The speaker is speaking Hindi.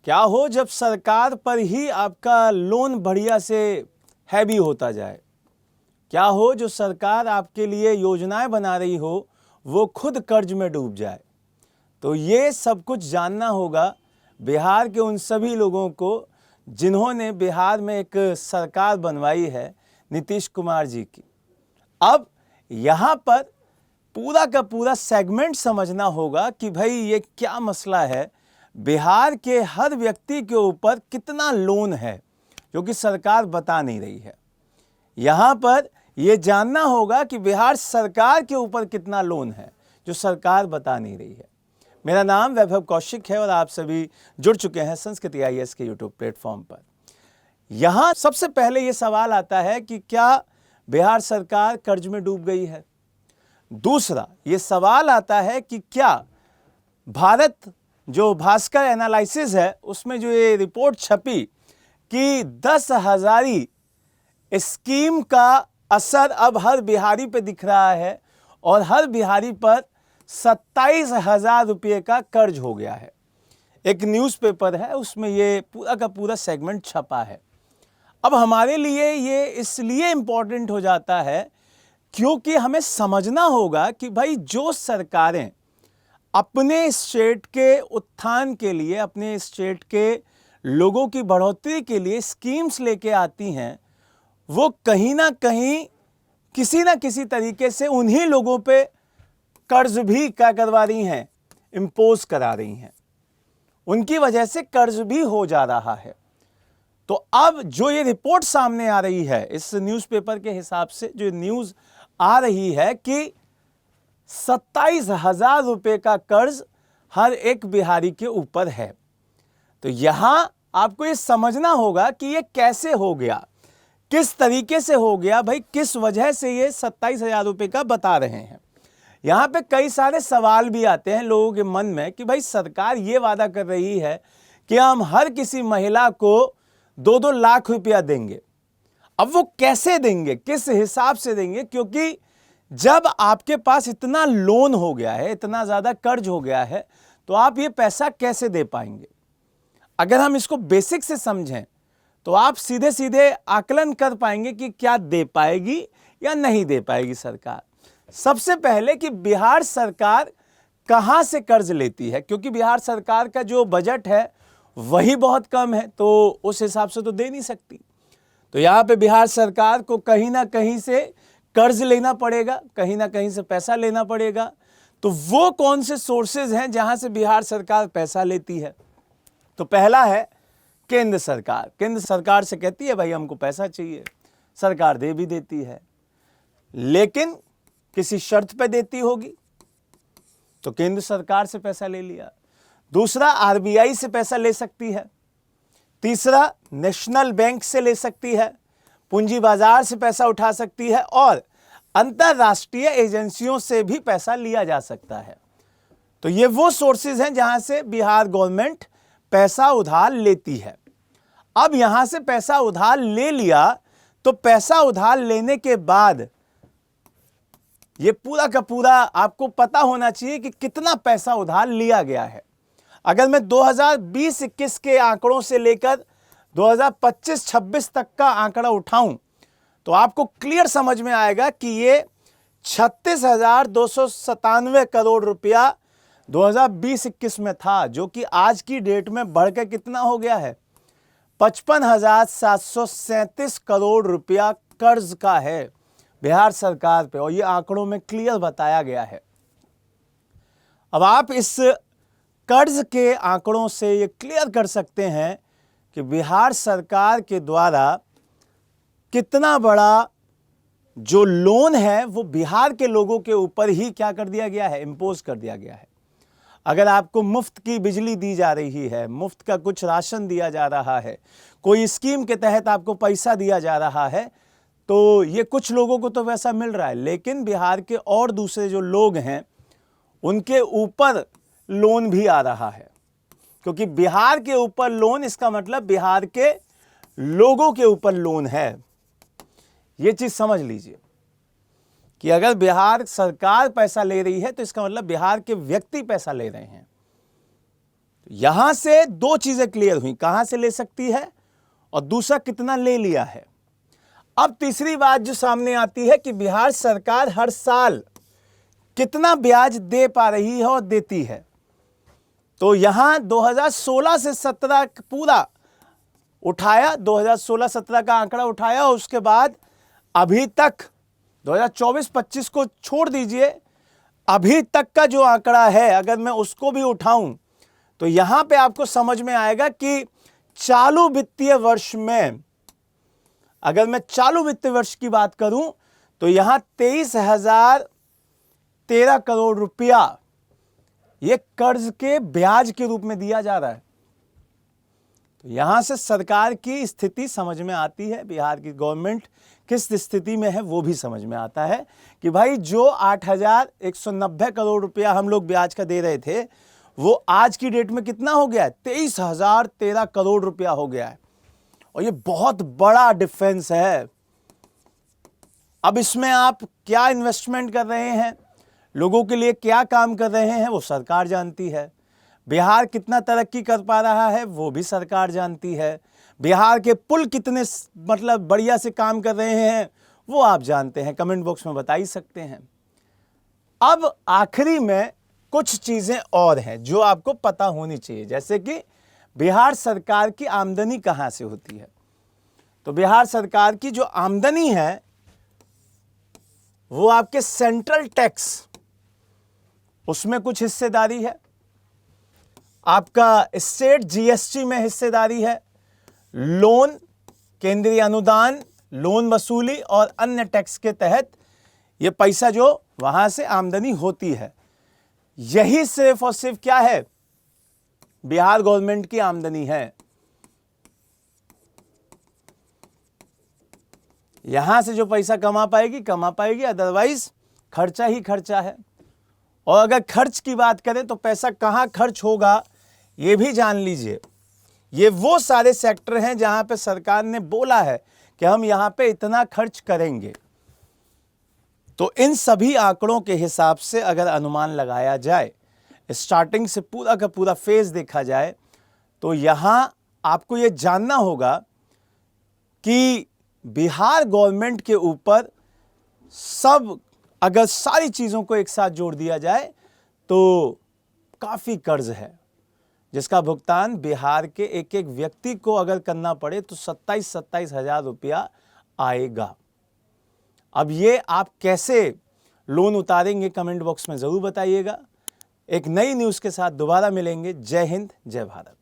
क्या हो जब सरकार पर ही आपका लोन बढ़िया से हैवी होता जाए? क्या हो जो सरकार आपके लिए योजनाएं बना रही हो वो खुद कर्ज में डूब जाए? तो ये सब कुछ जानना होगा बिहार के उन सभी लोगों को जिन्होंने बिहार में एक सरकार बनवाई है नीतीश कुमार जी की। अब यहाँ पर पूरा का पूरा सेगमेंट समझना होगा कि भाई ये क्या मसला है, बिहार के हर व्यक्ति के ऊपर कितना लोन है जो कि सरकार बता नहीं रही है। यहाँ पर यह जानना होगा कि बिहार सरकार के ऊपर कितना लोन है जो सरकार बता नहीं रही है। मेरा नाम वैभव कौशिक है और आप सभी जुड़ चुके हैं संस्कृति IAS के यूट्यूब प्लेटफॉर्म पर। यहाँ सबसे पहले ये सवाल आता है कि क्या बिहार सरकार कर्ज में डूब गई है? दूसरा ये सवाल आता है कि क्या भारत जो भास्कर एनालिसिस है उसमें जो ये रिपोर्ट छपी कि 10,000 स्कीम का असर अब हर बिहारी पे दिख रहा है और हर बिहारी पर 27,000 रुपये का कर्ज हो गया है। एक न्यूज़पेपर है उसमें ये पूरा का पूरा सेगमेंट छपा है। अब हमारे लिए ये इसलिए इम्पोर्टेंट हो जाता है क्योंकि हमें समझना होगा कि भाई जो सरकारें अपने स्टेट के उत्थान के लिए, अपने स्टेट के लोगों की बढ़ोतरी के लिए स्कीम्स लेके आती हैं, वो कहीं ना कहीं किसी ना किसी तरीके से उन्हीं लोगों पे कर्ज भी क्या करवा रही हैं, इम्पोज करा रही हैं। उनकी वजह से कर्ज भी हो जा रहा है। तो अब जो ये रिपोर्ट सामने आ रही है इस न्यूज़पेपर के हिसाब से, जो न्यूज़ आ रही है कि 27,000 रुपये का कर्ज हर एक बिहारी के ऊपर है। तो यहां आपको ये समझना होगा कि ये कैसे हो गया, किस तरीके से हो गया, भाई किस वजह से ये 27,000 रुपये का बता रहे हैं। यहां पे कई सारे सवाल भी आते हैं लोगों के मन में कि भाई सरकार ये वादा कर रही है कि हम हर किसी महिला को 2-2 लाख रुपया देंगे। अब वो कैसे देंगे, किस हिसाब से देंगे? क्योंकि जब आपके पास इतना लोन हो गया है, इतना ज़्यादा कर्ज हो गया है, तो आप ये पैसा कैसे दे पाएंगे? अगर हम इसको बेसिक से समझें तो आप सीधे सीधे आकलन कर पाएंगे कि क्या दे पाएगी या नहीं दे पाएगी सरकार। सबसे पहले कि बिहार सरकार कहाँ से कर्ज लेती है, क्योंकि बिहार सरकार का जो बजट है वही बहुत कम है, तो उस हिसाब से तो दे नहीं सकती। तो यहाँ पे बिहार सरकार को कहीं ना कहीं से कर्ज लेना पड़ेगा, कहीं ना कहीं से पैसा लेना पड़ेगा। तो वो कौन से सोर्सेज हैं जहां से बिहार सरकार पैसा लेती है? तो पहला है केंद्र सरकार। केंद्र सरकार से कहती है भाई हमको पैसा चाहिए, सरकार दे भी देती है, लेकिन किसी शर्त पे देती होगी, तो केंद्र सरकार से पैसा ले लिया। दूसरा RBI से पैसा ले सकती है। तीसरा नेशनल बैंक से ले सकती है, पूंजी बाजार से पैसा उठा सकती है और अंतरराष्ट्रीय एजेंसियों से भी पैसा लिया जा सकता है। तो ये वो सोर्सेज हैं जहां से बिहार गवर्नमेंट पैसा उधार लेती है। अब यहां से पैसा उधार ले लिया तो पैसा उधार लेने के बाद ये पूरा का पूरा आपको पता होना चाहिए कि कितना पैसा उधार लिया गया है। अगर मैं 2020-21 के आंकड़ों से लेकर 2025-26 तक का आंकड़ा उठाऊं तो आपको क्लियर समझ में आएगा कि ये 36,297 करोड़ रुपया 2020-21 में था, जो कि आज की डेट में बढ़कर कितना हो गया है, 55,737 करोड़ रुपया कर्ज का है बिहार सरकार पे, और ये आंकड़ों में क्लियर बताया गया है। अब आप इस कर्ज के आंकड़ों से ये क्लियर कर सकते हैं कि बिहार सरकार के द्वारा कितना बड़ा जो लोन है वो बिहार के लोगों के ऊपर ही क्या कर दिया गया है, इम्पोज कर दिया गया है। अगर आपको मुफ्त की बिजली दी जा रही है, मुफ्त का कुछ राशन दिया जा रहा है, कोई स्कीम के तहत आपको पैसा दिया जा रहा है, तो ये कुछ लोगों को तो वैसा मिल रहा है, लेकिन बिहार के और दूसरे जो लोग हैं उनके ऊपर लोन भी आ रहा है। क्योंकि बिहार के ऊपर लोन, इसका मतलब बिहार के लोगों के ऊपर लोन है। ये चीज समझ लीजिए कि अगर बिहार सरकार पैसा ले रही है तो इसका मतलब बिहार के व्यक्ति पैसा ले रहे हैं। यहां से दो चीजें क्लियर हुई, कहां से ले सकती है और दूसरा कितना ले लिया है। अब तीसरी बात जो सामने आती है कि बिहार सरकार हर साल कितना ब्याज दे पा रही है और देती है। तो यहां 2016 से 17 पूरा उठाया, 2016-17 का आंकड़ा उठाया, और उसके बाद अभी तक 2024-25 को छोड़ दीजिए, अभी तक का जो आंकड़ा है अगर मैं उसको भी उठाऊं तो यहां पे आपको समझ में आएगा कि चालू वित्तीय वर्ष में, अगर मैं चालू वित्तीय वर्ष की बात करूं तो यहां 23,013 करोड़ रुपया ये कर्ज के ब्याज के रूप में दिया जा रहा है। तो यहां से सरकार की स्थिति समझ में आती है, बिहार की गवर्नमेंट किस स्थिति में है वो भी समझ में आता है कि भाई जो 8,190 करोड़ रुपया हम लोग ब्याज का दे रहे थे वो आज की डेट में कितना हो गया है, 23,013 करोड़ रुपया हो गया है। और ये बहुत बड़ा डिफरेंस है। अब इसमें आप क्या इन्वेस्टमेंट कर रहे हैं, लोगों के लिए क्या काम कर रहे हैं, वो सरकार जानती है। बिहार कितना तरक्की कर पा रहा है वो भी सरकार जानती है। बिहार के पुल कितने मतलब बढ़िया से काम कर रहे हैं वो आप जानते हैं, कमेंट बॉक्स में बता ही सकते हैं। अब आखिरी में कुछ चीजें और हैं जो आपको पता होनी चाहिए, जैसे कि बिहार सरकार की आमदनी कहां से होती है। तो बिहार सरकार की जो आमदनी है वो आपके सेंट्रल टैक्स, उसमें कुछ हिस्सेदारी है, आपका स्टेट जीएसटी में हिस्सेदारी है, लोन, केंद्रीय अनुदान, लोन वसूली और अन्य टैक्स के तहत ये पैसा जो वहां से आमदनी होती है, यही सिर्फ और सिर्फ क्या है, बिहार गवर्नमेंट की आमदनी है। यहां से जो पैसा कमा पाएगी, अदरवाइज खर्चा ही खर्चा है। और अगर खर्च की बात करें तो पैसा कहां खर्च होगा ये भी जान लीजिए। ये वो सारे सेक्टर हैं जहां पे सरकार ने बोला है कि हम यहां पे इतना खर्च करेंगे। तो इन सभी आंकड़ों के हिसाब से अगर अनुमान लगाया जाए, स्टार्टिंग से पूरा का पूरा फेज देखा जाए, तो यहां आपको ये जानना होगा कि बिहार गवर्नमेंट के ऊपर सब अगर सारी चीज़ों को एक साथ जोड़ दिया जाए तो काफ़ी कर्ज है, जिसका भुगतान बिहार के एक एक व्यक्ति को अगर करना पड़े तो 27-27 हज़ार रुपया आएगा। अब ये आप कैसे लोन उतारेंगे कमेंट बॉक्स में ज़रूर बताइएगा। एक नई न्यूज़ के साथ दोबारा मिलेंगे। जय हिंद, जय भारत।